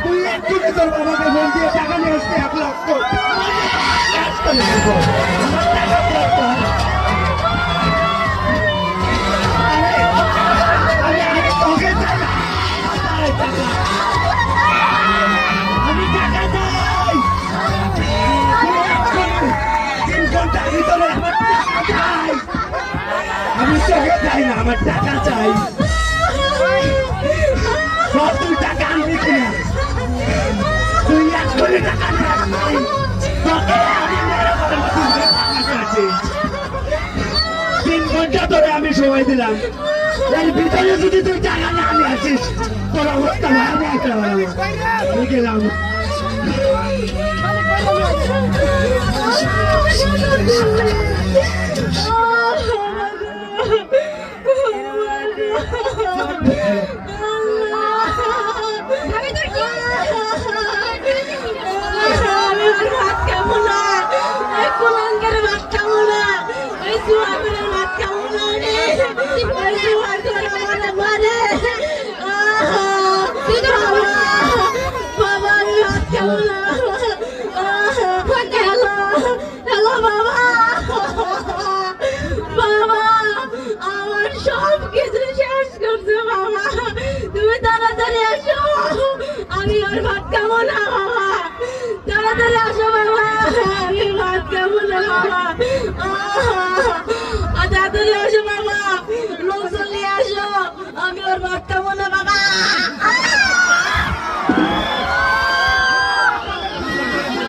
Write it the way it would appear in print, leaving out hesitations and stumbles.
তুই একটু তোর বাবাকে ফোন দিয়ে টাকা নিয়ে আসতে 1 লক্ষ আমি টাকা চাই 3 ঘন্টার ভিতরে আমার টাকা চাই আমি তোকে চাই না আমার টাকা চাই তুই টাকা আনবি কিনা তুই 1 কোটি টাকা নিয়ে তোকে আমি মেরে ফেলবো 3 ঘন্টা ধরে আমি সময় দিলাম এর ভিতরে যদি তুই টাকা না নিয়ে আসিস তোর অবস্থা ভয়াবহ আমি গেলাম আমি আর ভাত খাবো না বাবা, তাড়াতাড়ি আসো বাবা।